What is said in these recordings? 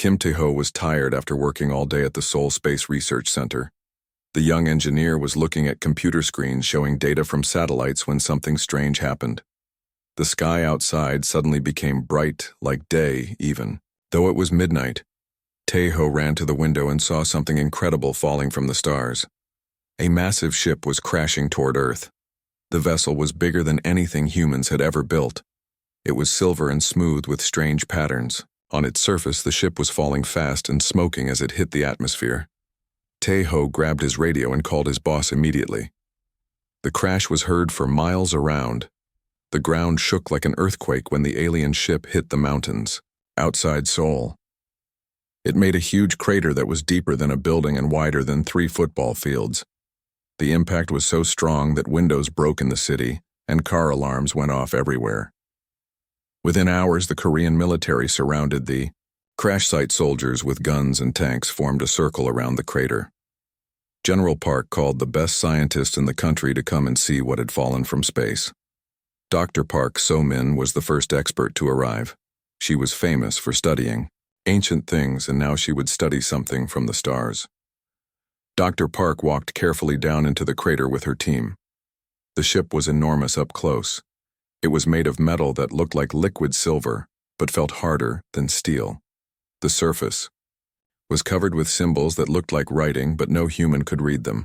Kim Tae-ho was tired after working all day at the Seoul Space Research Center. The young engineer was looking at computer screens showing data from satellites when something strange happened. The sky outside suddenly became bright, like day, even. Though it was midnight, Tae-ho ran to the window and saw something incredible falling from the stars. A massive ship was crashing toward Earth. The vessel was bigger than anything humans had ever built. It was silver and smooth with strange patterns. On its surface, the ship was falling fast and smoking as it hit the atmosphere. Tae-ho grabbed his radio and called his boss immediately. The crash was heard for miles around. The ground shook like an earthquake when the alien ship hit the mountains outside Seoul. It made a huge crater that was deeper than a building and wider than 3 football fields. The impact was so strong that windows broke in the city and car alarms went off everywhere. Within hours, the Korean military surrounded the crash site. Soldiers with guns and tanks formed a circle around the crater. General Park called the best scientists in the country to come and see what had fallen from space. Dr. Park So-min was the first expert to arrive. She was famous for studying ancient things, and now she would study something from the stars. Dr. Park walked carefully down into the crater with her team. The ship was enormous up close. It was made of metal that looked like liquid silver, but felt harder than steel. The surface was covered with symbols that looked like writing, but no human could read them.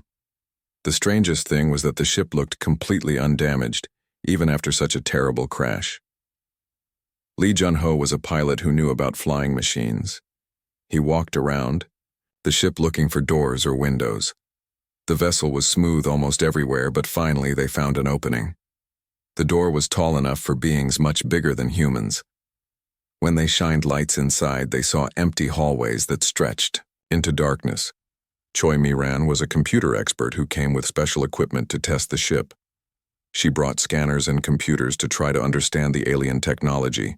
The strangest thing was that the ship looked completely undamaged, even after such a terrible crash. Lee Jun-ho was a pilot who knew about flying machines. He walked around the ship looking for doors or windows. The vessel was smooth almost everywhere, but finally they found an opening. The door was tall enough for beings much bigger than humans. When they shined lights inside, they saw empty hallways that stretched into darkness. Choi Mi-ran was a computer expert who came with special equipment to test the ship. She brought scanners and computers to try to understand the alien technology.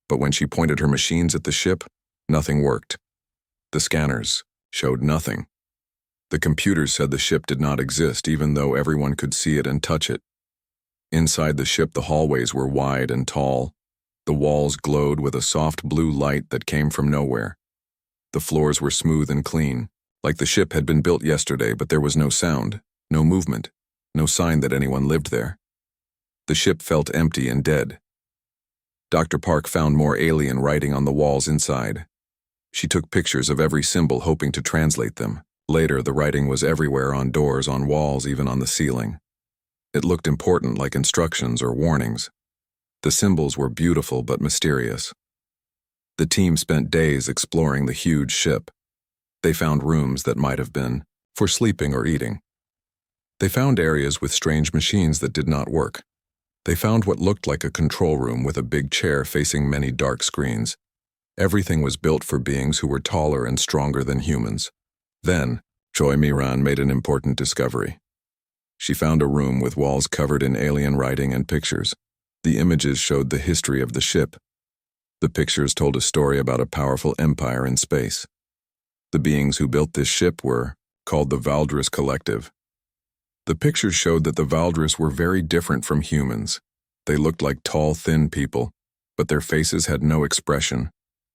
But when she pointed her machines at the ship, nothing worked. The scanners showed nothing. The computers said the ship did not exist, even though everyone could see it and touch it. Inside the ship, the hallways were wide and tall. The walls glowed with a soft blue light that came from nowhere. The floors were smooth and clean, like the ship had been built yesterday, but there was no sound, no movement, no sign that anyone lived there. The ship felt empty and dead. Dr. Park found more alien writing on the walls inside. She took pictures of every symbol, hoping to translate them. Later, the writing was everywhere, on doors, on walls, even on the ceiling. It looked important, like instructions or warnings. The symbols were beautiful but mysterious. The team spent days exploring the huge ship. They found rooms that might have been for sleeping or eating. They found areas with strange machines that did not work. They found what looked like a control room with a big chair facing many dark screens. Everything was built for beings who were taller and stronger than humans. Then, Choi Mi-ran made an important discovery. She found a room with walls covered in alien writing and pictures. The images showed the history of the ship. The pictures told a story about a powerful empire in space. The beings who built this ship were called the Valdris Collective. The pictures showed that the Valdris were very different from humans. They looked like tall, thin people, but their faces had no expression.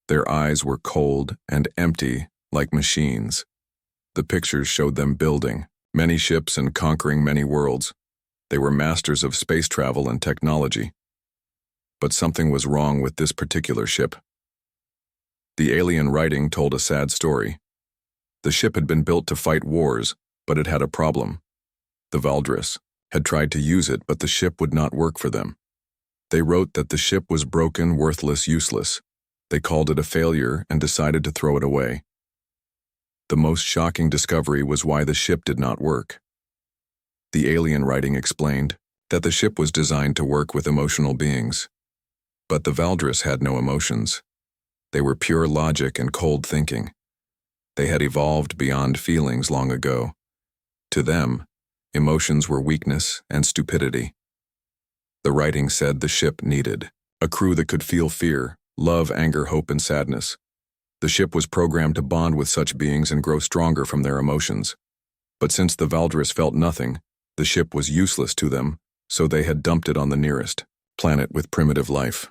Their eyes were cold and empty, like machines. The pictures showed them building many ships and conquering many worlds. They were masters of space travel and technology. But something was wrong with this particular ship. The alien writing told a sad story. The ship had been built to fight wars, but it had a problem. The Valdris had tried to use it, but the ship would not work for them. They wrote that the ship was broken, worthless, useless. They called it a failure and decided to throw it away. The most shocking discovery was why the ship did not work. The alien writing explained that the ship was designed to work with emotional beings. But the Valdris had no emotions. They were pure logic and cold thinking. They had evolved beyond feelings long ago. To them, emotions were weakness and stupidity. The writing said the ship needed a crew that could feel fear, love, anger, hope, and sadness. The ship was programmed to bond with such beings and grow stronger from their emotions. But since the Valdris felt nothing, the ship was useless to them, so they had dumped it on the nearest planet with primitive life.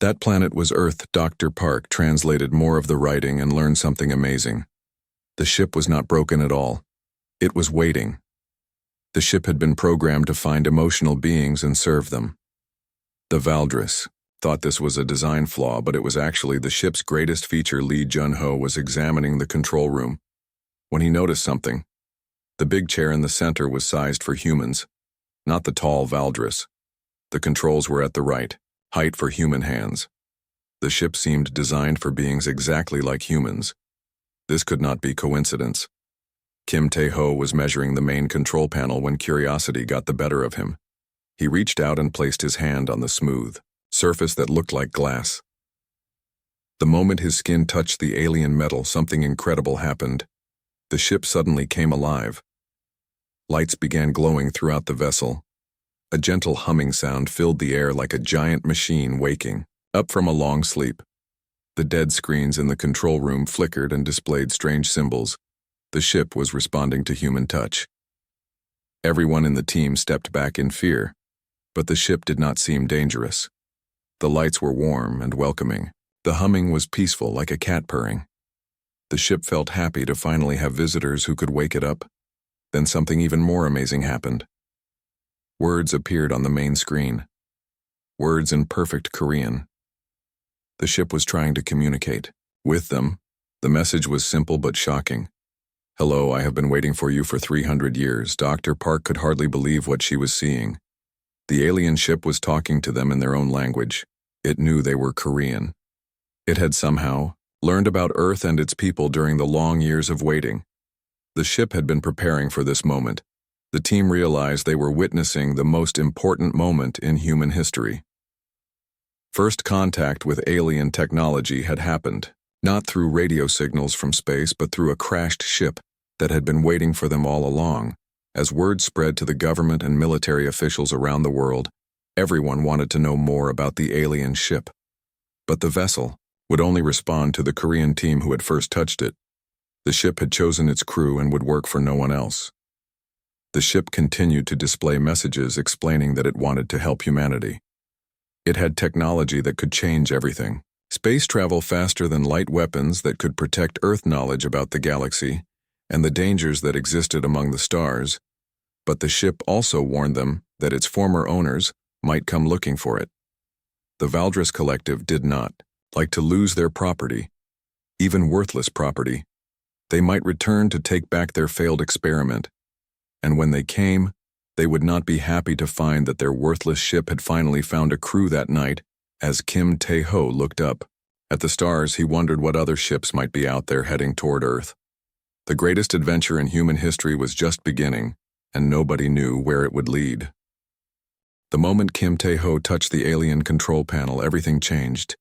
That planet was Earth. Dr. Park translated more of the writing and learned something amazing. The ship was not broken at all. It was waiting. The ship had been programmed to find emotional beings and serve them. The Valdris thought this was a design flaw, but it was actually the ship's greatest feature. Lee Jun-ho was examining the control room when he noticed something. The big chair in the center was sized for humans, not the tall Valdris. The controls were at the right height for human hands. The ship seemed designed for beings exactly like humans. This could not be coincidence. Kim Tae-ho was measuring the main control panel when curiosity got the better of him. He reached out and placed his hand on the smooth surface that looked like glass. The moment his skin touched the alien metal, something incredible happened. The ship suddenly came alive. Lights began glowing throughout the vessel. A gentle humming sound filled the air like a giant machine waking up from a long sleep. The dead screens in the control room flickered and displayed strange symbols. The ship was responding to human touch. Everyone in the team stepped back in fear, but the ship did not seem dangerous. The lights were warm and welcoming. The humming was peaceful, like a cat purring. The ship felt happy to finally have visitors who could wake it up. Then something even more amazing happened. Words appeared on the main screen. Words in perfect Korean. The ship was trying to communicate with them. The message was simple but shocking. "Hello, I have been waiting for you for 300 years. Dr. Park could hardly believe what she was seeing. The alien ship was talking to them in their own language. It knew they were Korean. It had somehow learned about Earth and its people during the long years of waiting. The ship had been preparing for this moment. The team realized they were witnessing the most important moment in human history. First contact with alien technology had happened, not through radio signals from space, but through a crashed ship that had been waiting for them all along. As word spread to the government and military officials around the world, everyone wanted to know more about the alien ship. But the vessel would only respond to the Korean team who had first touched it. The ship had chosen its crew and would work for no one else. The ship continued to display messages explaining that it wanted to help humanity. It had technology that could change everything. Space travel faster than light weapons that could protect Earth, knowledge about the galaxy and the dangers that existed among the stars. But the ship also warned them that its former owners might come looking for it. The Valdris Collective did not like to lose their property, even worthless property. They might return to take back their failed experiment. And when they came, they would not be happy to find that their worthless ship had finally found a crew that night. As Kim Tae-ho looked up at the stars, he wondered what other ships might be out there heading toward Earth. The greatest adventure in human history was just beginning, and nobody knew where it would lead. The moment Kim Tae-ho touched the alien control panel, everything changed.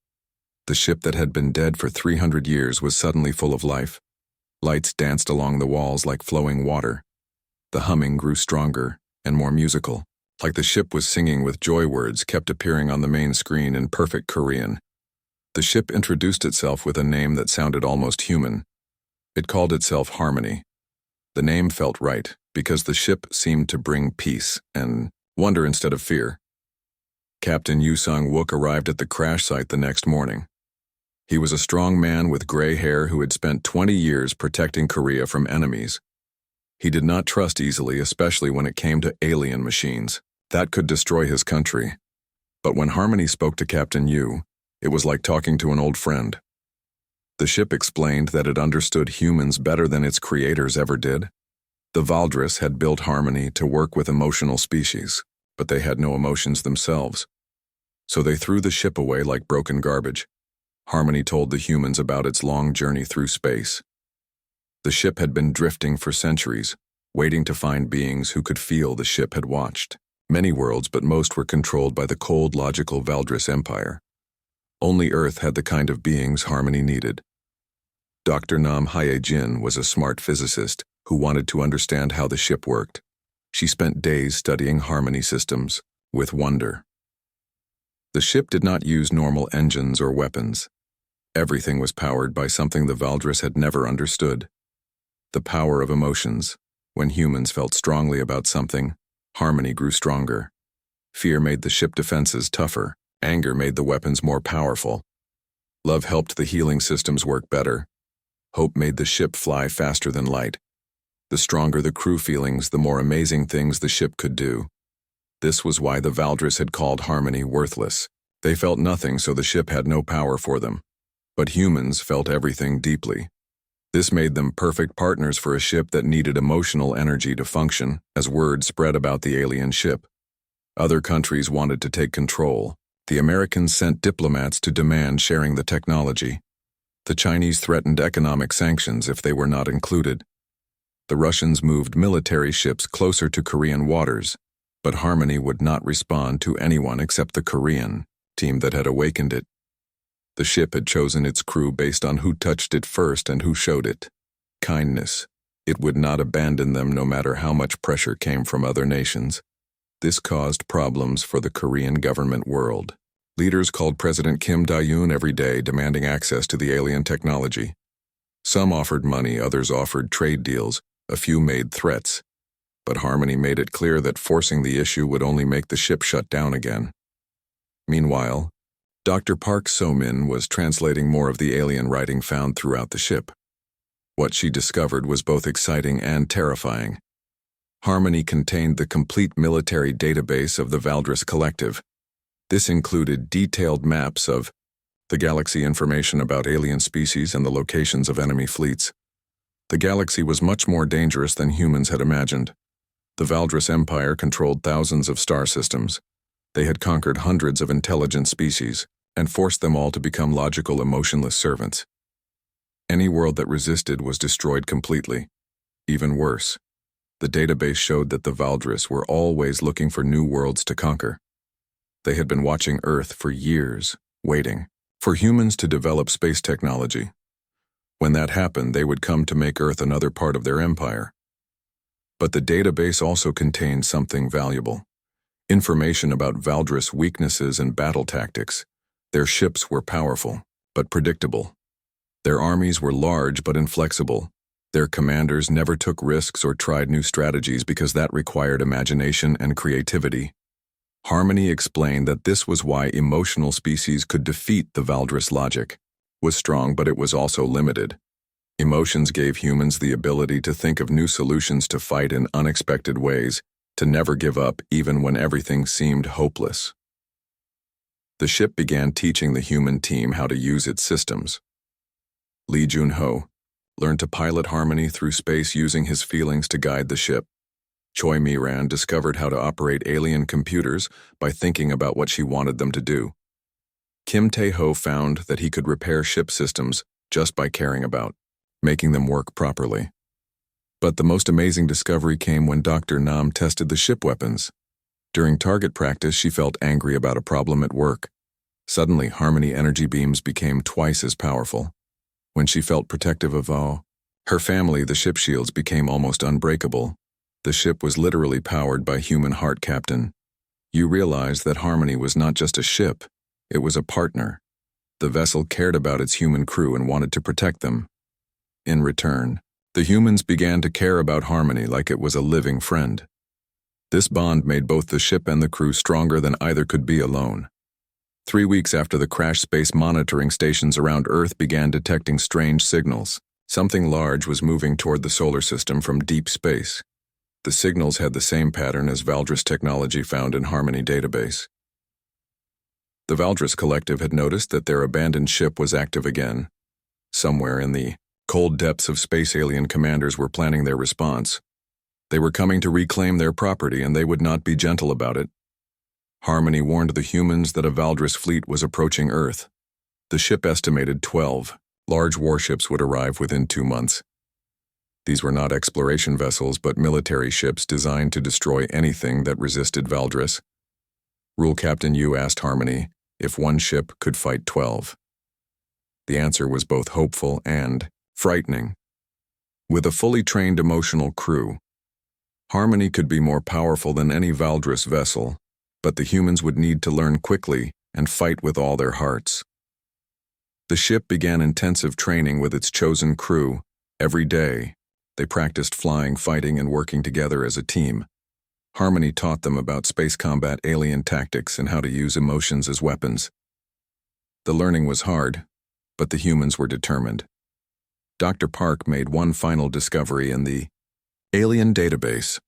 The ship that had been dead for 300 years was suddenly full of life. Lights danced along the walls like flowing water. The humming grew stronger and more musical, like the ship was singing with joy. Words kept appearing on the main screen in perfect Korean. The ship introduced itself with a name that sounded almost human. It called itself Harmony. The name felt right because the ship seemed to bring peace and wonder instead of fear. Captain Yoo Sung-wook arrived at the crash site the next morning. He was a strong man with gray hair who had spent 20 years protecting Korea from enemies. He did not trust easily, especially when it came to alien machines that could destroy his country. But when Harmony spoke to Captain Yoo, it was like talking to an old friend. The ship explained that it understood humans better than its creators ever did. The Valdris had built Harmony to work with emotional species, but they had no emotions themselves. So they threw the ship away like broken garbage. Harmony told the humans about its long journey through space. The ship had been drifting for centuries, waiting to find beings who could feel the ship had watched many worlds, but most were controlled by the cold, logical Valdris Empire. Only Earth had the kind of beings Harmony needed. Dr. Nam Hye-jin was a smart physicist who wanted to understand how the ship worked. She spent days studying Harmony systems with wonder. The ship did not use normal engines or weapons. Everything was powered by something the Valdris had never understood: the power of emotions. When humans felt strongly about something, Harmony grew stronger. Fear made the ship defenses tougher, Anger made the weapons more powerful. Love helped the healing systems work better. Hope made the ship fly faster than light. The stronger the crew feelings, the more amazing things the ship could do. This was why the Valdris had called harmony worthless. They felt nothing, so the ship had no power for them. But humans felt everything deeply. This made them perfect partners for a ship that needed emotional energy to function, as word spread about the alien ship. Other countries wanted to take control. The Americans sent diplomats to demand sharing the technology. The Chinese threatened economic sanctions if they were not included. The Russians moved military ships closer to Korean waters, but Harmony would not respond to anyone except the Korean team that had awakened it. The ship had chosen its crew based on who touched it first and who showed it kindness. It would not abandon them no matter how much pressure came from other nations. This caused problems for the Korean government world. Leaders called President Kim Dae-yoon every day demanding access to the alien technology. Some offered money, others offered trade deals, a few made threats. But Harmony made it clear that forcing the issue would only make the ship shut down again. Meanwhile, Dr. Park So-min was translating more of the alien writing found throughout the ship. What she discovered was both exciting and terrifying. Harmony contained the complete military database of the Valdris Collective. This included detailed maps of the galaxy, information about alien species, and the locations of enemy fleets. The galaxy was much more dangerous than humans had imagined. The Valdris Empire controlled thousands of star systems. They had conquered hundreds of intelligent species and forced them all to become logical, emotionless servants. Any world that resisted was destroyed completely. Even worse, the database showed that the Valdris were always looking for new worlds to conquer. They had been watching Earth for years, waiting for humans to develop space technology. When that happened, they would come to make Earth another part of their empire. But the database also contained something valuable. Information about Valdris' weaknesses and battle tactics. Their ships were powerful, but predictable. Their armies were large but inflexible. Their commanders never took risks or tried new strategies because that required imagination and creativity. Harmony explained that this was why emotional species could defeat the Valdris logic. It was strong, but it was also limited. Emotions gave humans the ability to think of new solutions, to fight in unexpected ways, to never give up even when everything seemed hopeless. The ship began teaching the human team how to use its systems. Lee Jun-ho learned to pilot Harmony through space using his feelings to guide the ship. Choi Mi-ran discovered how to operate alien computers by thinking about what she wanted them to do. Kim Tae-ho found that he could repair ship systems just by caring about making them work properly. But the most amazing discovery came when Dr. Nam tested the ship weapons. During target practice, she felt angry about a problem at work. Suddenly, Harmony energy beams became twice as powerful. When she felt protective of her family, the ship shields became almost unbreakable. The ship was literally powered by human heart, Captain. You realized that Harmony was not just a ship, it was a partner. The vessel cared about its human crew and wanted to protect them. In return, the humans began to care about Harmony like it was a living friend. This bond made both the ship and the crew stronger than either could be alone. 3 weeks after the crash, space monitoring stations around Earth began detecting strange signals. Something large was moving toward the solar system from deep space. The signals had the same pattern as Valdris technology found in Harmony database. The Valdris Collective had noticed that their abandoned ship was active again. Somewhere in the cold depths of space, alien commanders were planning their response. They were coming to reclaim their property, and they would not be gentle about it. Harmony warned the humans that a Valdris fleet was approaching Earth. The ship estimated 12 large warships would arrive within 2 months. These were not exploration vessels, but military ships designed to destroy anything that resisted Valdris. Rule Captain Yu asked Harmony if one ship could fight 12. The answer was both hopeful and frightening. With a fully trained emotional crew, Harmony could be more powerful than any Valdris vessel, but the humans would need to learn quickly and fight with all their hearts. The ship began intensive training with its chosen crew. Every day, they practiced flying, fighting, and working together as a team. Harmony taught them about space combat, alien tactics, and how to use emotions as weapons. The learning was hard, but the humans were determined. Dr. Park made one final discovery in the alien database.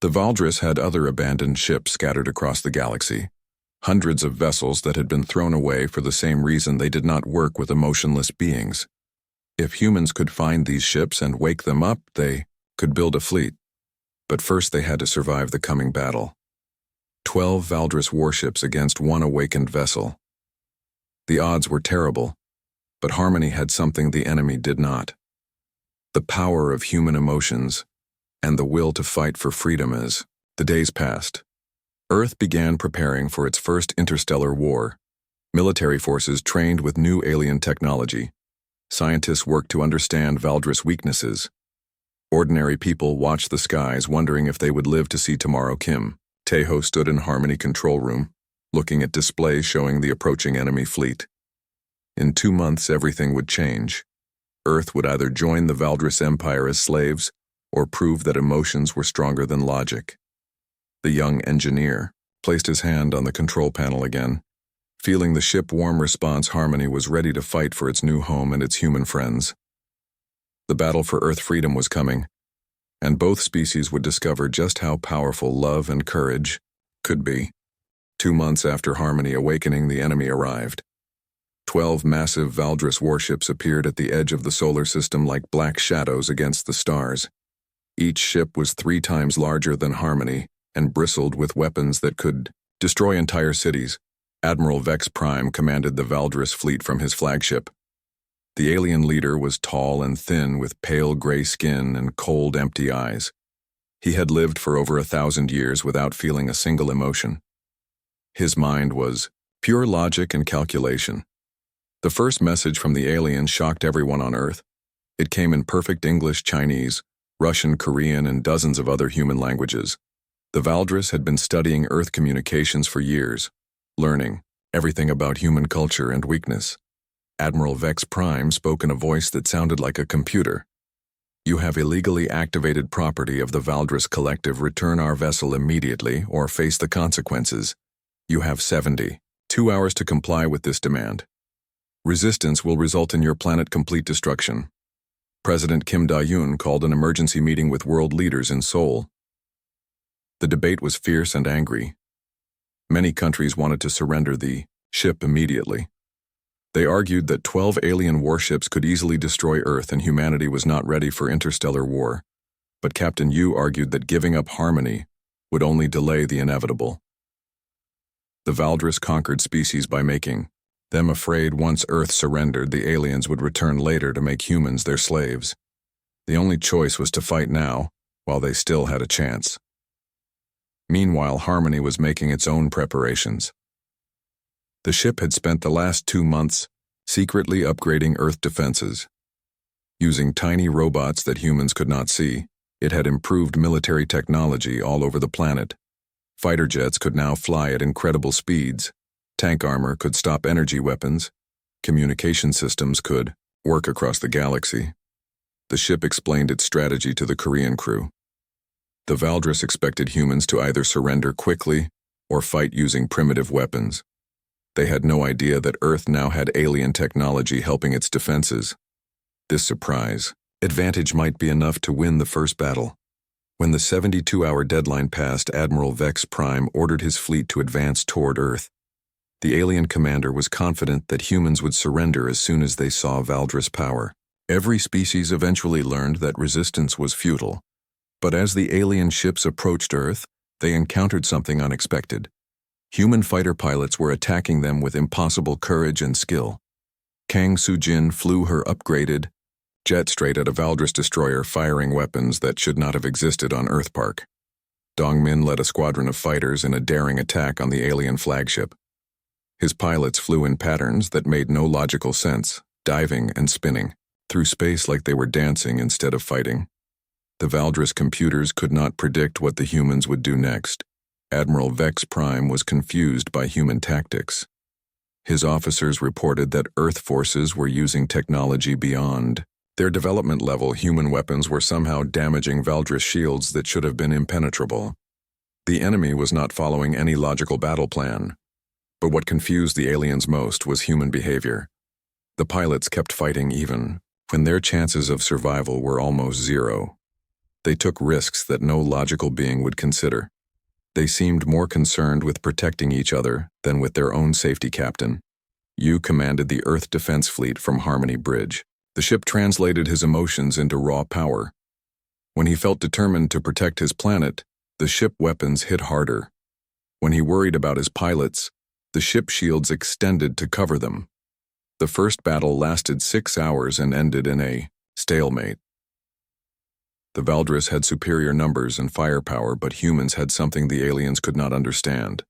The Valdris had other abandoned ships scattered across the galaxy, hundreds of vessels that had been thrown away for the same reason they did not work with emotionless beings. If humans could find these ships and wake them up, they could build a fleet. But first they had to survive the coming battle. 12 Valdris warships against one awakened vessel. The odds were terrible, but Harmony had something the enemy did not: the power of human emotions and the will to fight for freedom. As the days passed, Earth began preparing for its first interstellar war. Military forces trained with new alien technology. Scientists worked to understand Valdris weaknesses. Ordinary people watched the skies, wondering if they would live to see tomorrow. Kim Tejo stood in Harmony control room, looking at displays showing the approaching enemy fleet. In 2 months, everything would change. Earth would either join the Valdris Empire as slaves or prove that emotions were stronger than logic. The young engineer placed his hand on the control panel again. Feeling the ship's warm response, Harmony was ready to fight for its new home and its human friends. The battle for Earth freedom was coming, and both species would discover just how powerful love and courage could be. 2 months after Harmony awakening, the enemy arrived. 12 massive Valdris warships appeared at the edge of the solar system like black shadows against the stars. Each ship was 3 times larger than Harmony and bristled with weapons that could destroy entire cities. Admiral Vex Prime commanded the Valdris fleet from his flagship. The alien leader was tall and thin with pale gray skin and cold, empty eyes. He had lived for over 1,000 years without feeling a single emotion. His mind was pure logic and calculation. The first message from the alien shocked everyone on Earth. It came in perfect English, Chinese, Russian, Korean, and dozens of other human languages. The Valdris had been studying Earth communications for years, learning everything about human culture and weakness. Admiral Vex Prime spoke in a voice that sounded like a computer. "You have illegally activated property of the Valdris Collective. Return our vessel immediately or face the consequences. You have 72 hours to comply with this demand. Resistance will result in your planet complete destruction." President Kim Da-yoon called an emergency meeting with world leaders in Seoul. The debate was fierce and angry. Many countries wanted to surrender the ship immediately. They argued that 12 alien warships could easily destroy Earth and humanity was not ready for interstellar war. But Captain Yu argued that giving up Harmony would only delay the inevitable. The Valdris conquered species by making them afraid. Once Earth surrendered, the aliens would return later to make humans their slaves. The only choice was to fight now, while they still had a chance. Meanwhile, Harmony was making its own preparations. The ship had spent the last 2 months secretly upgrading Earth defenses. Using tiny robots that humans could not see, it had improved military technology all over the planet. Fighter jets could now fly at incredible speeds. Tank armor could stop energy weapons. Communication systems could work across the galaxy. The ship explained its strategy to the Korean crew. The Valdris expected humans to either surrender quickly or fight using primitive weapons. They had no idea that Earth now had alien technology helping its defenses. This surprise advantage might be enough to win the first battle. When the 72-hour deadline passed, Admiral Vex Prime ordered his fleet to advance toward Earth. The alien commander was confident that humans would surrender as soon as they saw Valdris power. Every species eventually learned that resistance was futile. But as the alien ships approached Earth, they encountered something unexpected. Human fighter pilots were attacking them with impossible courage and skill. Kang Soo-jin flew her upgraded jet straight at a Valdris destroyer, firing weapons that should not have existed on Earth Park. Dong-min led a squadron of fighters in a daring attack on the alien flagship. His pilots flew in patterns that made no logical sense, diving and spinning through space like they were dancing instead of fighting. The Valdris computers could not predict what the humans would do next. Admiral Vex Prime was confused by human tactics. His officers reported that Earth forces were using technology beyond their development level. Human weapons were somehow damaging Valdris shields that should have been impenetrable. The enemy was not following any logical battle plan, but what confused the aliens most was human behavior. The pilots kept fighting even when their chances of survival were almost zero. They took risks that no logical being would consider. They seemed more concerned with protecting each other than with their own safety. Captain Yu commanded the Earth Defense Fleet from Harmony Bridge. The ship translated his emotions into raw power. When he felt determined to protect his planet, the ship weapons hit harder. When he worried about his pilots, the ship shields extended to cover them. The first battle lasted 6 hours and ended in a stalemate. The Valdris had superior numbers and firepower, but humans had something the aliens could not understand: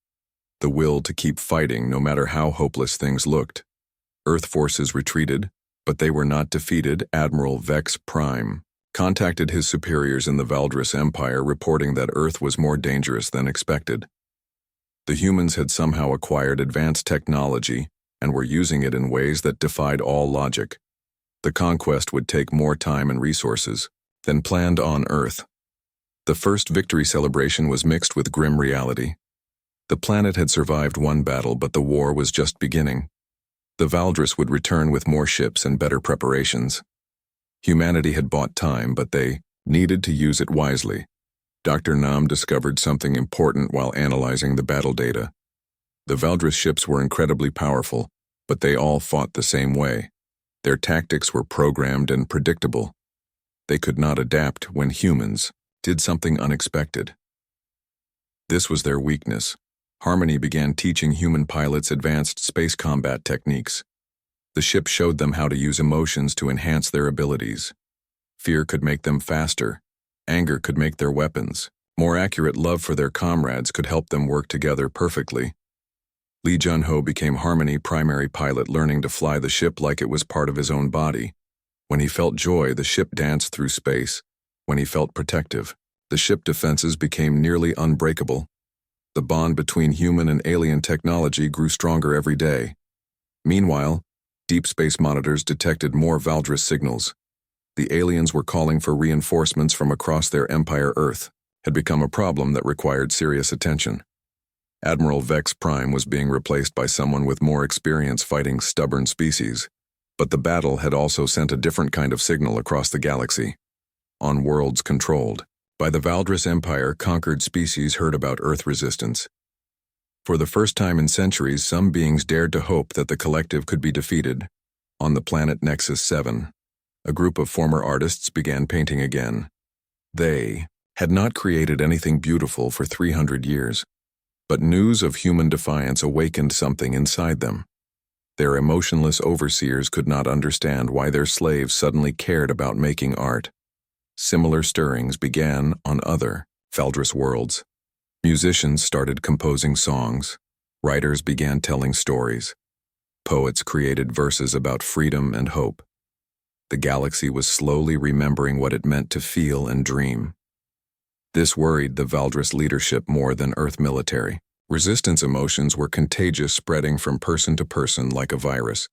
the will to keep fighting no matter how hopeless things looked. Earth forces retreated, but they were not defeated. Admiral Vex Prime contacted his superiors in the Valdris Empire, reporting that Earth was more dangerous than expected. The humans had somehow acquired advanced technology and were using it in ways that defied all logic. The conquest would take more time and resources than planned on Earth. The first victory celebration was mixed with grim reality. The planet had survived one battle, but the war was just beginning. The Valdris would return with more ships and better preparations. Humanity had bought time, but they needed to use it wisely. Dr. Nam discovered something important while analyzing the battle data. The Valdris ships were incredibly powerful, but they all fought the same way. Their tactics were programmed and predictable. They could not adapt when humans did something unexpected. This was their weakness. Harmony began teaching human pilots advanced space combat techniques. The ship showed them how to use emotions to enhance their abilities. Fear could make them faster. Anger could make their weapons. More accurate love for their comrades could help them work together perfectly. Lee Jun-ho became Harmony primary pilot, learning to fly the ship like it was part of his own body. When he felt joy, the ship danced through space. When he felt protective, the ship defenses became nearly unbreakable. The bond between human and alien technology grew stronger every day. Meanwhile, deep space monitors detected more Valdris signals. The aliens were calling for reinforcements from across their empire. Earth had become a problem that required serious attention. Admiral Vex Prime was being replaced by someone with more experience fighting stubborn species. But the battle had also sent a different kind of signal across the galaxy. On worlds controlled by the Valdris Empire, conquered species heard about Earth resistance. For the first time in centuries, some beings dared to hope that the collective could be defeated. On the planet Nexus 7, a group of former artists began painting again. They had not created anything beautiful for 300 years, but news of human defiance awakened something inside them. Their emotionless overseers could not understand why their slaves suddenly cared about making art. Similar stirrings began on other Valdris worlds. Musicians started composing songs. Writers began telling stories. Poets created verses about freedom and hope. The galaxy was slowly remembering what it meant to feel and dream. This worried the Valdris leadership more than Earth military. Resistance emotions were contagious, spreading from person to person like a virus.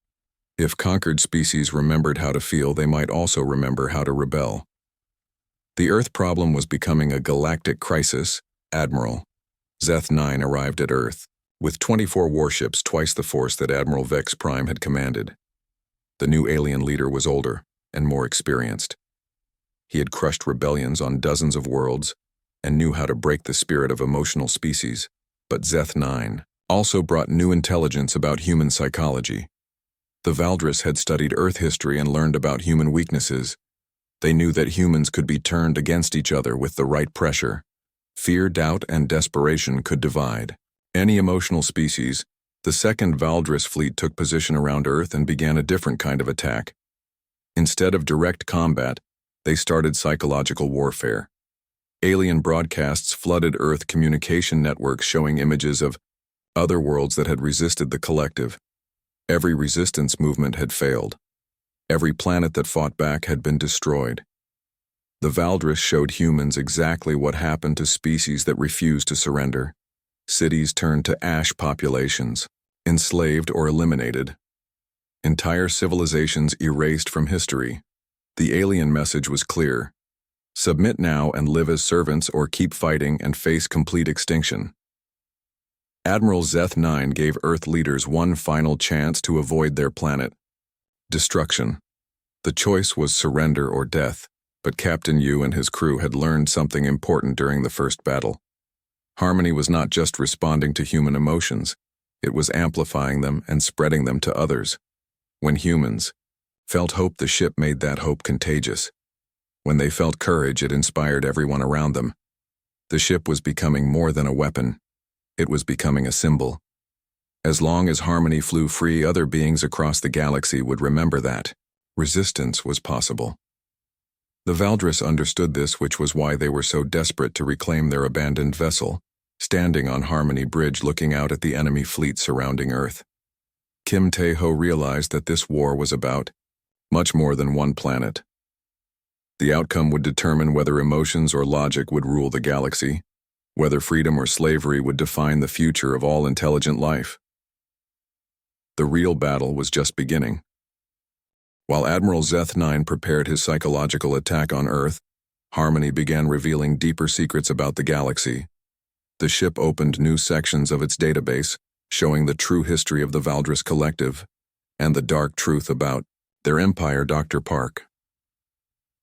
If conquered species remembered how to feel, they might also remember how to rebel. The Earth problem was becoming a galactic crisis. Admiral Zeth 9 arrived at Earth with 24 warships, twice the force that Admiral Vex Prime had commanded. The new alien leader was older and more experienced. He had crushed rebellions on dozens of worlds and knew how to break the spirit of emotional species. But Zeth 9 also brought new intelligence about human psychology. The Valdris had studied Earth history and learned about human weaknesses. They knew that humans could be turned against each other with the right pressure. Fear, doubt, and desperation could divide any emotional species. The second Valdris fleet took position around Earth and began a different kind of attack. Instead of direct combat, they started psychological warfare. Alien broadcasts flooded Earth communication networks, showing images of other worlds that had resisted the collective. Every resistance movement had failed. Every planet that fought back had been destroyed. The Valdris showed humans exactly what happened to species that refused to surrender. Cities turned to ash, populations enslaved or eliminated. Entire civilizations erased from history. The alien message was clear. Submit now and live as servants, or keep fighting and face complete extinction. Admiral Zeth 9 gave Earth leaders one final chance to avoid their planet. Destruction. The choice was surrender or death, but Captain Yu and his crew had learned something important during the first battle. Harmony was not just responding to human emotions, it was amplifying them and spreading them to others. When humans felt hope, the ship made that hope contagious. When they felt courage, it inspired everyone around them. The ship was becoming more than a weapon. It was becoming a symbol. As long as Harmony flew free, other beings across the galaxy would remember that resistance was possible. The Valdris understood this, which was why they were so desperate to reclaim their abandoned vessel, standing on Harmony Bridge looking out at the enemy fleet surrounding Earth. Kim Tae-ho realized that this war was about much more than one planet. The outcome would determine whether emotions or logic would rule the galaxy, whether freedom or slavery would define the future of all intelligent life. The real battle was just beginning. While Admiral Zeth 9 prepared his psychological attack on Earth, Harmony began revealing deeper secrets about the galaxy. The ship opened new sections of its database, showing the true history of the Valdris Collective and the dark truth about their empire. Dr. Park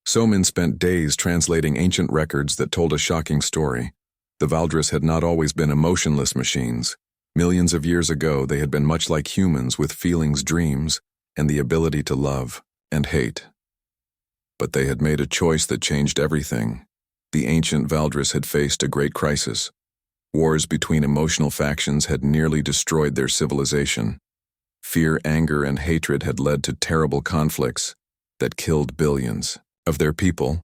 Somin spent days translating ancient records that told a shocking story. The Valdris had not always been emotionless machines. Millions of years ago, they had been much like humans, with feelings, dreams, and the ability to love and hate. But they had made a choice that changed everything. The ancient Valdris had faced a great crisis. Wars between emotional factions had nearly destroyed their civilization. Fear, anger, and hatred had led to terrible conflicts that killed billions of their people.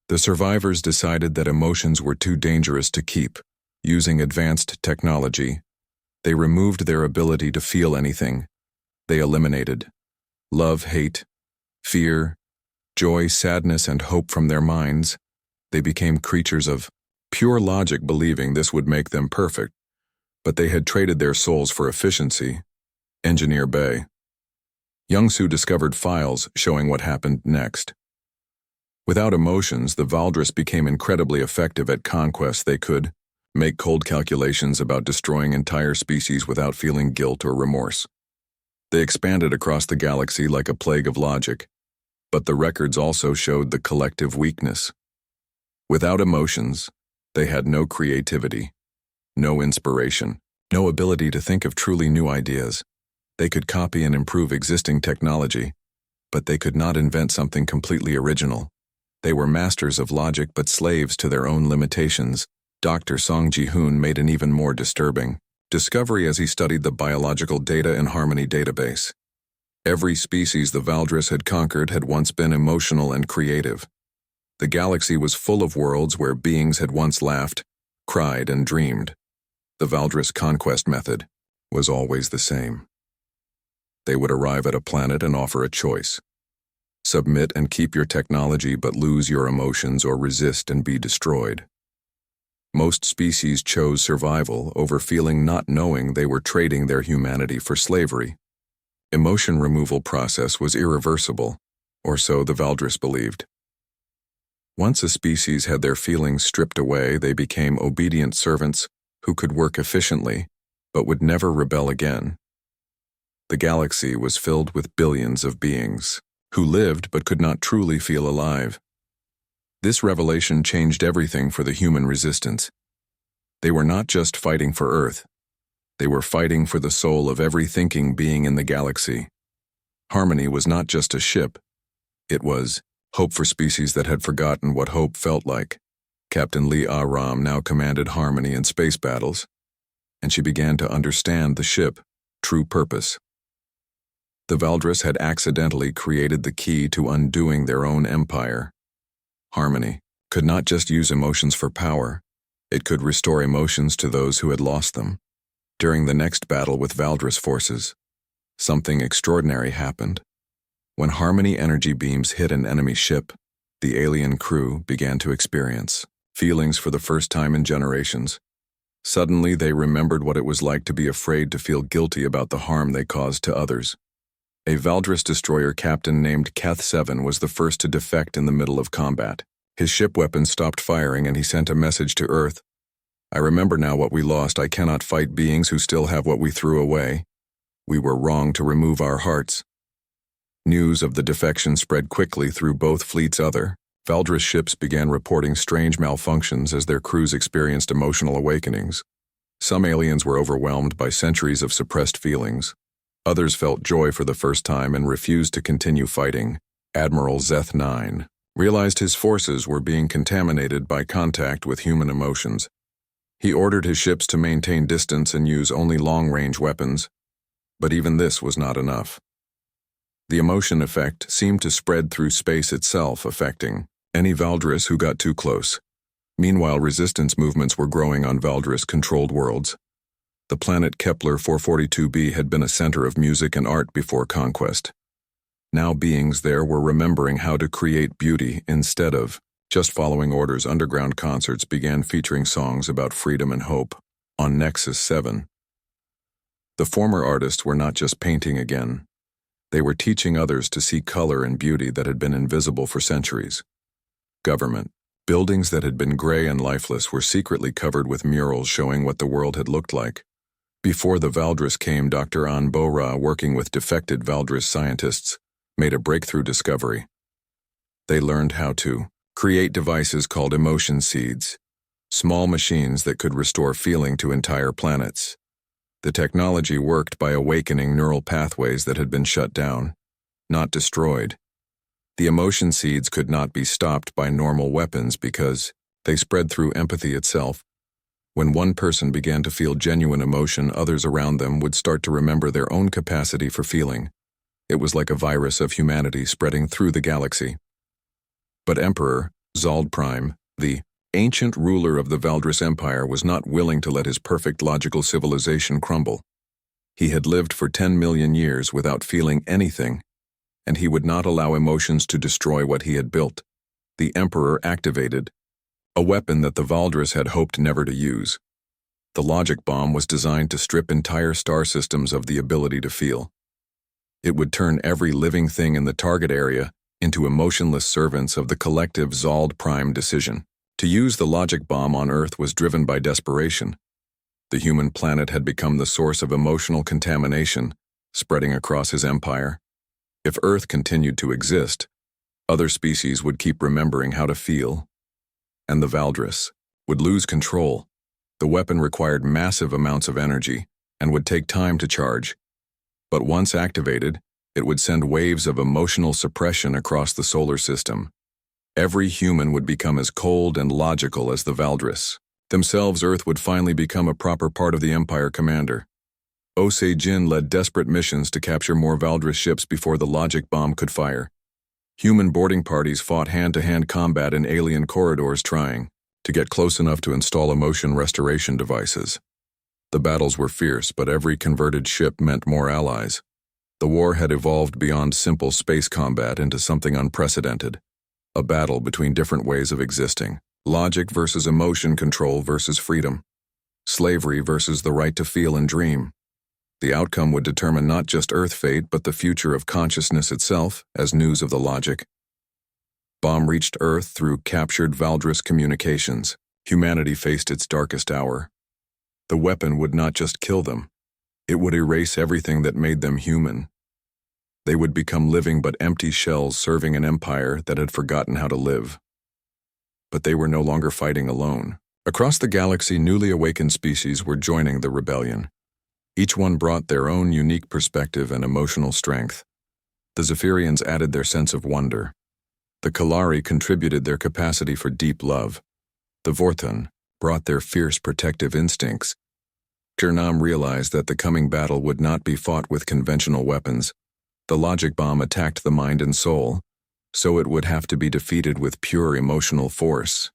The survivors decided that emotions were too dangerous to keep. Using advanced technology, they removed their ability to feel anything. They eliminated love, hate, fear, joy, sadness, and hope from their minds. They became creatures of pure logic, believing this would make them perfect, but they had traded their souls for efficiency. Engineer Bay Young-Soo discovered files showing what happened next. Without emotions, the Valdris became incredibly effective at conquest. They could make cold calculations about destroying entire species without feeling guilt or remorse. They expanded across the galaxy like a plague of logic, but the records also showed the collective weakness. Without emotions, they had no creativity, no inspiration, no ability to think of truly new ideas. They could copy and improve existing technology, but they could not invent something completely original. They were masters of logic but slaves to their own limitations. Dr. Song Ji-hoon made an even more disturbing discovery as he studied the biological data in Harmony database. Every species the Valdris had conquered had once been emotional and creative. The galaxy was full of worlds where beings had once laughed, cried, and dreamed. The Valdris conquest method was always the same. They would arrive at a planet and offer a choice. Submit and keep your technology, but lose your emotions, or resist and be destroyed. Most species chose survival over feeling, not knowing they were trading their humanity for slavery. Emotion removal process was irreversible, or so the Valdris believed. Once a species had their feelings stripped away, they became obedient servants who could work efficiently, but would never rebel again. The galaxy was filled with billions of beings who lived but could not truly feel alive. This revelation changed everything for the human resistance. They were not just fighting for Earth. They were fighting for the soul of every thinking being in the galaxy. Harmony was not just a ship. It was hope for species that had forgotten what hope felt like. Captain Lee Ah-ram now commanded Harmony in space battles, and she began to understand the ship's true purpose. The Valdris had accidentally created the key to undoing their own empire. Harmony could not just use emotions for power. It could restore emotions to those who had lost them. During the next battle with Valdris forces, something extraordinary happened. When Harmony energy beams hit an enemy ship, the alien crew began to experience feelings for the first time in generations. Suddenly, they remembered what it was like to be afraid, to feel guilty about the harm they caused to others. A Valdris destroyer captain named Keth 7 was the first to defect in the middle of combat. His ship weapons stopped firing and he sent a message to Earth. I remember now what we lost. I cannot fight beings who still have what we threw away. We were wrong to remove our hearts. News of the defection spread quickly through both fleets. Other Valdris ships began reporting strange malfunctions as their crews experienced emotional awakenings. Some aliens were overwhelmed by centuries of suppressed feelings. Others felt joy for the first time and refused to continue fighting. Admiral Zeth 9 realized his forces were being contaminated by contact with human emotions. He ordered his ships to maintain distance and use only long-range weapons, but even this was not enough. The emotion effect seemed to spread through space itself, affecting any Valdris who got too close. Meanwhile, resistance movements were growing on Valdris-controlled worlds. The planet Kepler 442b had been a center of music and art before conquest. Now beings there were remembering how to create beauty instead of just following orders. Underground concerts began featuring songs about freedom and hope. On Nexus 7, the former artists were not just painting again. They were teaching others to see color and beauty that had been invisible for centuries. Government buildings that had been gray and lifeless were secretly covered with murals showing what the world had looked like. Before the Valdris came, Dr. Anbora, working with defected Valdris scientists, made a breakthrough discovery. They learned how to create devices called emotion seeds, small machines that could restore feeling to entire planets. The technology worked by awakening neural pathways that had been shut down, not destroyed. The emotion seeds could not be stopped by normal weapons because they spread through empathy itself. When one person began to feel genuine emotion, others around them would start to remember their own capacity for feeling. It was like a virus of humanity spreading through the galaxy. But Emperor Zald Prime, the ancient ruler of the Valdris Empire, was not willing to let his perfect logical civilization crumble. He had lived for 10 million years without feeling anything, and he would not allow emotions to destroy what he had built. The Emperor activated a weapon that the Valdris had hoped never to use. The logic bomb was designed to strip entire star systems of the ability to feel. It would turn every living thing in the target area into emotionless servants of the collective Zald Prime decision. To use the logic bomb on Earth was driven by desperation. The human planet had become the source of emotional contamination, spreading across his empire. If Earth continued to exist, other species would keep remembering how to feel, and the Valdris would lose control. The weapon required massive amounts of energy and would take time to charge. But once activated, it would send waves of emotional suppression across the solar system. Every human would become as cold and logical as the Valdris themselves. Earth would finally become a proper part of the Empire commander. Osei Jin led desperate missions to capture more Valdris ships before the logic bomb could fire. Human boarding parties fought hand-to-hand combat in alien corridors, trying to get close enough to install emotion restoration devices. The battles were fierce, but every converted ship meant more allies. The war had evolved beyond simple space combat into something unprecedented. A battle between different ways of existing. Logic versus emotion, control versus freedom. Slavery versus the right to feel and dream. The outcome would determine not just Earth fate, but the future of consciousness itself. As news of the logic bomb reached Earth through captured Valdris communications, humanity faced its darkest hour. The weapon would not just kill them. It would erase everything that made them human. They would become living but empty shells serving an empire that had forgotten how to live. But they were no longer fighting alone. Across the galaxy, newly awakened species were joining the rebellion. Each one brought their own unique perspective and emotional strength. The Zephyrians added their sense of wonder. The Kalari contributed their capacity for deep love. The Vorthon brought their fierce protective instincts. Jernam realized that the coming battle would not be fought with conventional weapons. The logic bomb attacked the mind and soul, so it would have to be defeated with pure emotional force.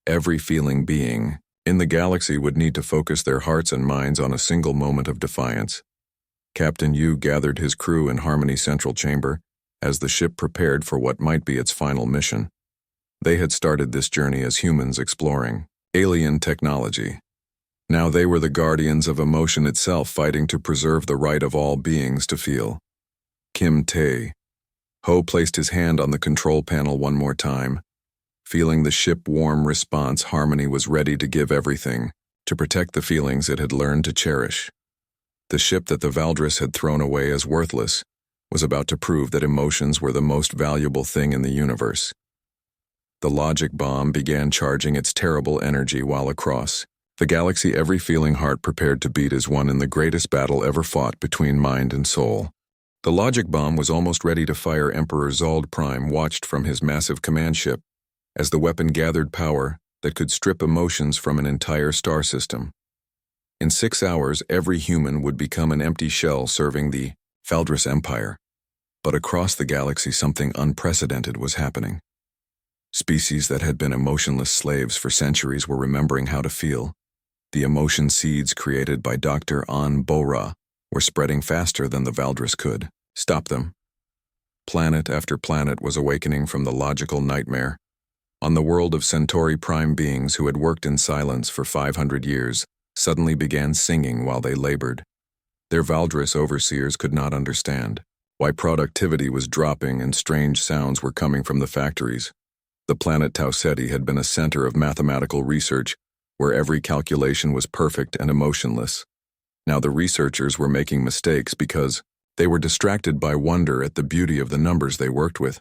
Every feeling being in the galaxy would need to focus their hearts and minds on a single moment of defiance. Captain Yu gathered his crew in Harmony Central Chamber as the ship prepared for what might be its final mission. They had started this journey as humans exploring alien technology. Now they were the guardians of emotion itself, fighting to preserve the right of all beings to feel. Kim Tae Ho placed his hand on the control panel one more time. Feeling the ship-warm response, Harmony was ready to give everything, to protect the feelings it had learned to cherish. The ship that the Valdris had thrown away as worthless was about to prove that emotions were the most valuable thing in the universe. The logic bomb began charging its terrible energy while across the galaxy every feeling heart prepared to beat as one in the greatest battle ever fought between mind and soul. The logic bomb was almost ready to fire. Emperor Zald Prime watched from his massive command ship as the weapon gathered power that could strip emotions from an entire star system. In 6 hours, every human would become an empty shell serving the Valdris Empire. But across the galaxy, something unprecedented was happening. Species that had been emotionless slaves for centuries were remembering how to feel. The emotion seeds created by Dr. An Bora were spreading faster than the Valdris could stop them. Planet after planet was awakening from the logical nightmare. On the world of Centauri prime beings who had worked in silence for 500 years suddenly began singing while they labored. Their Valdris overseers could not understand why productivity was dropping and strange sounds were coming from the factories. The planet Tau Ceti had been a center of mathematical research where every calculation was perfect and emotionless. Now the researchers were making mistakes because they were distracted by wonder at the beauty of the numbers they worked with.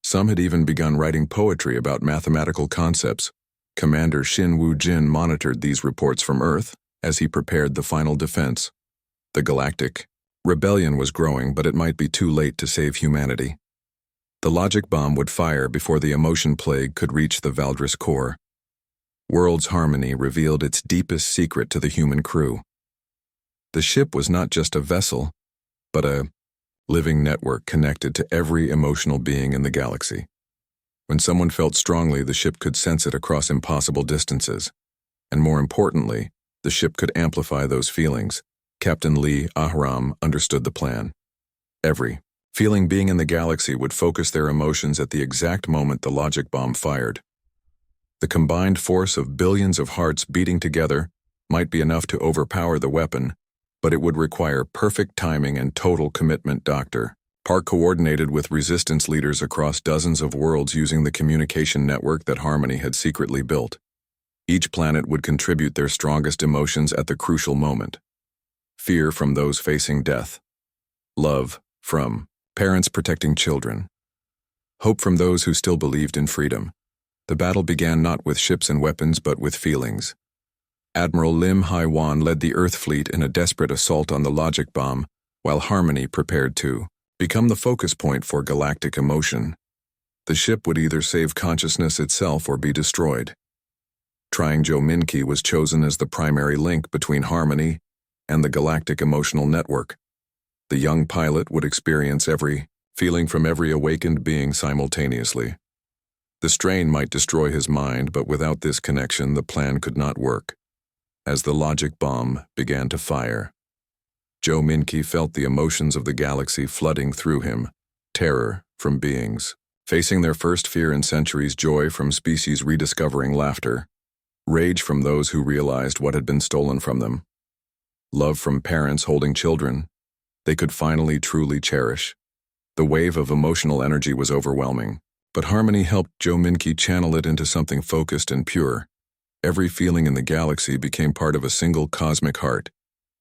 Some had even begun writing poetry about mathematical concepts. Commander Xin Wu Jin monitored these reports from Earth as he prepared the final defense. The Galactic rebellion was growing, but it might be too late to save humanity. The logic bomb would fire before the emotion plague could reach the Valdris core. World's Harmony revealed its deepest secret to the human crew. The ship was not just a vessel, but a living network connected to every emotional being in the galaxy. When someone felt strongly, the ship could sense it across impossible distances. And more importantly, the ship could amplify those feelings. Captain Lee Ahram understood the plan. Every feeling being in the galaxy would focus their emotions at the exact moment the logic bomb fired. The combined force of billions of hearts beating together might be enough to overpower the weapon, but it would require perfect timing and total commitment. Dr. Park coordinated with resistance leaders across dozens of worlds using the communication network that Harmony had secretly built. Each planet would contribute their strongest emotions at the crucial moment. Fear from those facing death. Love from parents protecting children. Hope from those who still believed in freedom. The battle began not with ships and weapons, but with feelings. Admiral Lim Hai-wan led the Earth fleet in a desperate assault on the logic bomb, while Harmony prepared to become the focus point for galactic emotion. The ship would either save consciousness itself or be destroyed. Trying Joe Minke was chosen as the primary link between Harmony and the galactic emotional network. The young pilot would experience every feeling from every awakened being simultaneously. The strain might destroy his mind, but without this connection, the plan could not work. As the logic bomb began to fire, Joe Minke felt the emotions of the galaxy flooding through him. Terror from beings facing their first fear in centuries, joy from species rediscovering laughter, rage from those who realized what had been stolen from them, love from parents holding children they could finally truly cherish. The wave of emotional energy was overwhelming, but Harmony helped Joe Minke channel it into something focused and pure. Every feeling in the galaxy became part of a single cosmic heart,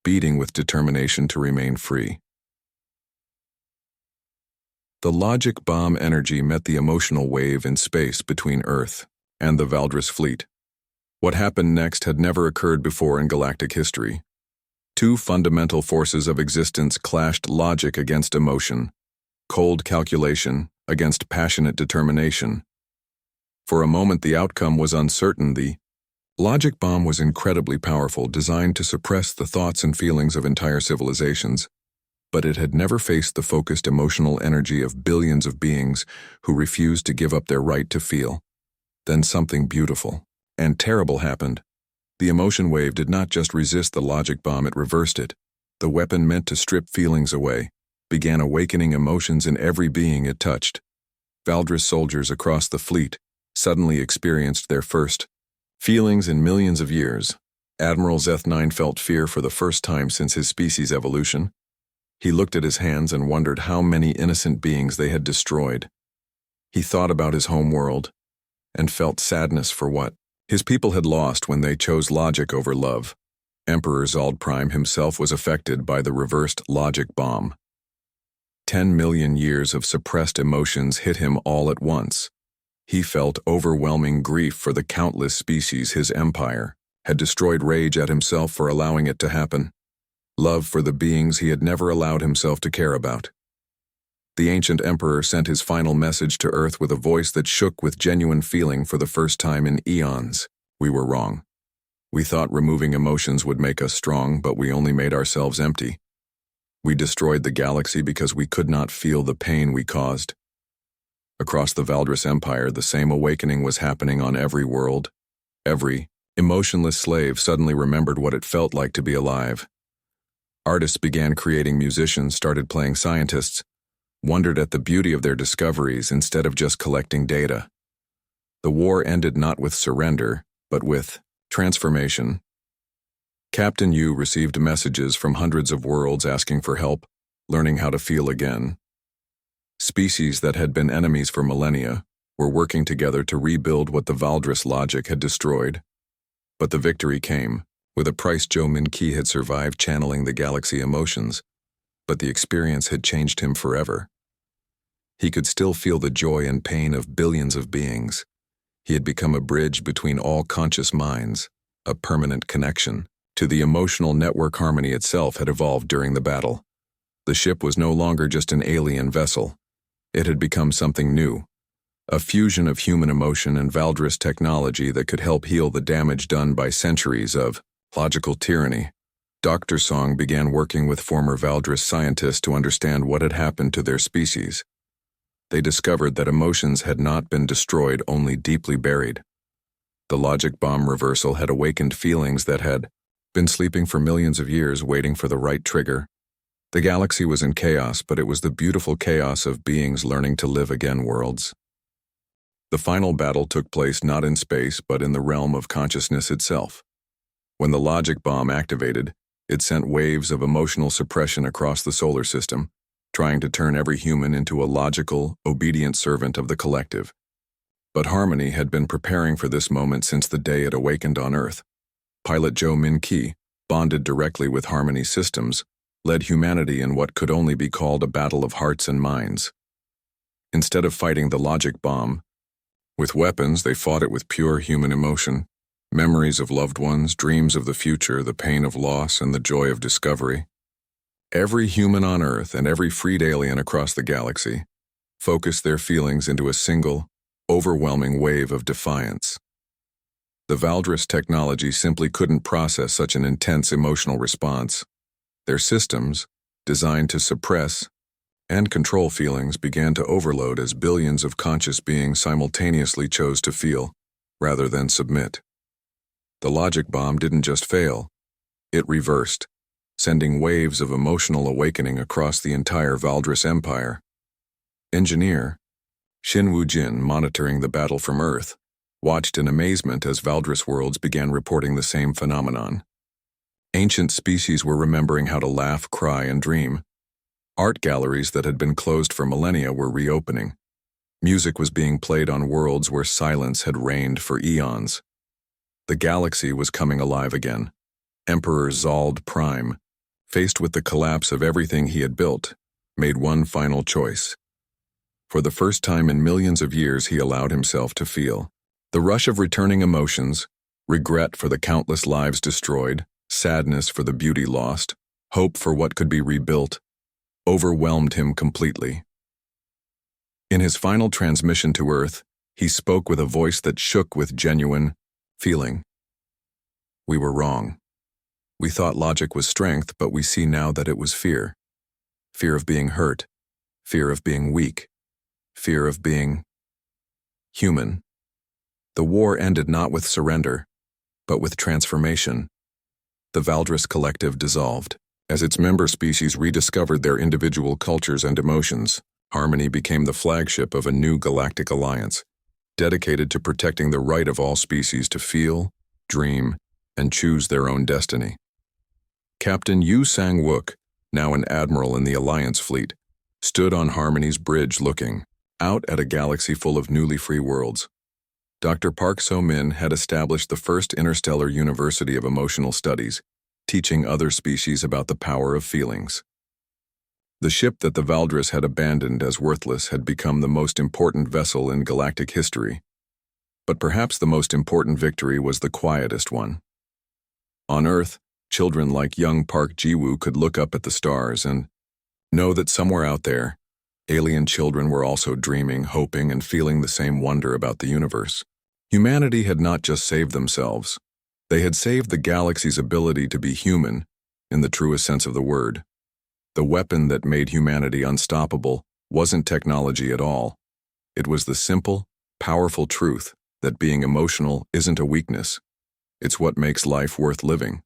beating with determination to remain free. The logic bomb energy met the emotional wave in space between Earth and the Valdris fleet. What happened next had never occurred before in galactic history. Two fundamental forces of existence clashed: logic against emotion, cold calculation against passionate determination. For a moment the outcome was uncertain. The logic bomb was incredibly powerful, designed to suppress the thoughts and feelings of entire civilizations, but it had never faced the focused emotional energy of billions of beings who refused to give up their right to feel. Then something beautiful and terrible happened. The emotion wave did not just resist the logic bomb, it reversed it. The weapon meant to strip feelings away began awakening emotions in every being it touched. Valdris soldiers across the fleet suddenly experienced their first feelings in millions of years. Admiral Zeth9 felt fear for the first time since his species' evolution. He looked at his hands and wondered how many innocent beings they had destroyed. He thought about his home world, and felt sadness for what his people had lost when they chose logic over love. Emperor Zald Prime himself was affected by the reversed logic bomb. 10 million years of suppressed emotions hit him all at once. He felt overwhelming grief for the countless species his empire had destroyed, rage at himself for allowing it to happen, love for the beings he had never allowed himself to care about. The ancient emperor sent his final message to Earth with a voice that shook with genuine feeling for the first time in eons. We were wrong. We thought removing emotions would make us strong, but we only made ourselves empty. We destroyed the galaxy because we could not feel the pain we caused. Across the Valdris Empire, the same awakening was happening on every world. Every emotionless slave suddenly remembered what it felt like to be alive. Artists began creating, musicians started playing scientists, wondered at the beauty of their discoveries instead of just collecting data. The war ended not with surrender, but with transformation. Captain Yu received messages from hundreds of worlds asking for help, learning how to feel again. Species that had been enemies for millennia were working together to rebuild what the Valdris logic had destroyed. But the victory came, with a price. Joe Min-Ki had survived channeling the galaxy emotions, but the experience had changed him forever. He could still feel the joy and pain of billions of beings. He had become a bridge between all conscious minds, a permanent connection to the emotional network. Harmony itself had evolved during the battle. The ship was no longer just an alien vessel. It had become something new, a fusion of human emotion and Valdris technology that could help heal the damage done by centuries of logical tyranny. Dr. Song began working with former Valdris scientists to understand what had happened to their species. They discovered that emotions had not been destroyed, only deeply buried. The logic bomb reversal had awakened feelings that had been sleeping for millions of years, waiting for the right trigger. The galaxy was in chaos, but it was the beautiful chaos of beings learning to live again. Worlds. The final battle took place not in space, but in the realm of consciousness itself. When the logic bomb activated, it sent waves of emotional suppression across the solar system, trying to turn every human into a logical, obedient servant of the collective. But Harmony had been preparing for this moment since the day it awakened on Earth. Pilot Joe Min-Ki, bonded directly with Harmony systems, led humanity in what could only be called a battle of hearts and minds. Instead of fighting the logic bomb with weapons, they fought it with pure human emotion, memories of loved ones, dreams of the future, the pain of loss, and the joy of discovery. Every human on Earth and every freed alien across the galaxy focused their feelings into a single, overwhelming wave of defiance. The Valdris technology simply couldn't process such an intense emotional response. Their systems, designed to suppress and control feelings, began to overload as billions of conscious beings simultaneously chose to feel, rather than submit. The logic bomb didn't just fail, it reversed, sending waves of emotional awakening across the entire Valdris Empire. Engineer Shin Woo-jin, monitoring the battle from Earth, watched in amazement as Valdris worlds began reporting the same phenomenon. Ancient species were remembering how to laugh, cry, and dream. Art galleries that had been closed for millennia were reopening. Music was being played on worlds where silence had reigned for eons. The galaxy was coming alive again. Emperor Zald Prime, faced with the collapse of everything he had built, made one final choice. For the first time in millions of years, he allowed himself to feel the rush of returning emotions, regret for the countless lives destroyed, sadness for the beauty lost, hope for what could be rebuilt, overwhelmed him completely. In his final transmission to Earth, he spoke with a voice that shook with genuine feeling. We were wrong. We thought logic was strength, but we see now that it was fear. Fear of being hurt, fear of being weak, fear of being human. The war ended not with surrender, but with transformation. The Valdris Collective dissolved. As its member species rediscovered their individual cultures and emotions, Harmony became the flagship of a new galactic alliance, dedicated to protecting the right of all species to feel, dream, and choose their own destiny. Captain Yu Sang-wook, now an admiral in the Alliance fleet, stood on Harmony's bridge looking out at a galaxy full of newly free worlds. Dr. Park So-min had established the first interstellar university of emotional studies, teaching other species about the power of feelings. The ship that the Valdres had abandoned as worthless had become the most important vessel in galactic history. But perhaps the most important victory was the quietest one. On Earth, children like young Park Ji-woo could look up at the stars and know that somewhere out there, alien children were also dreaming, hoping, and feeling the same wonder about the universe. Humanity had not just saved themselves. They had saved the galaxy's ability to be human, in the truest sense of the word. The weapon that made humanity unstoppable wasn't technology at all. It was the simple, powerful truth that being emotional isn't a weakness. It's what makes life worth living.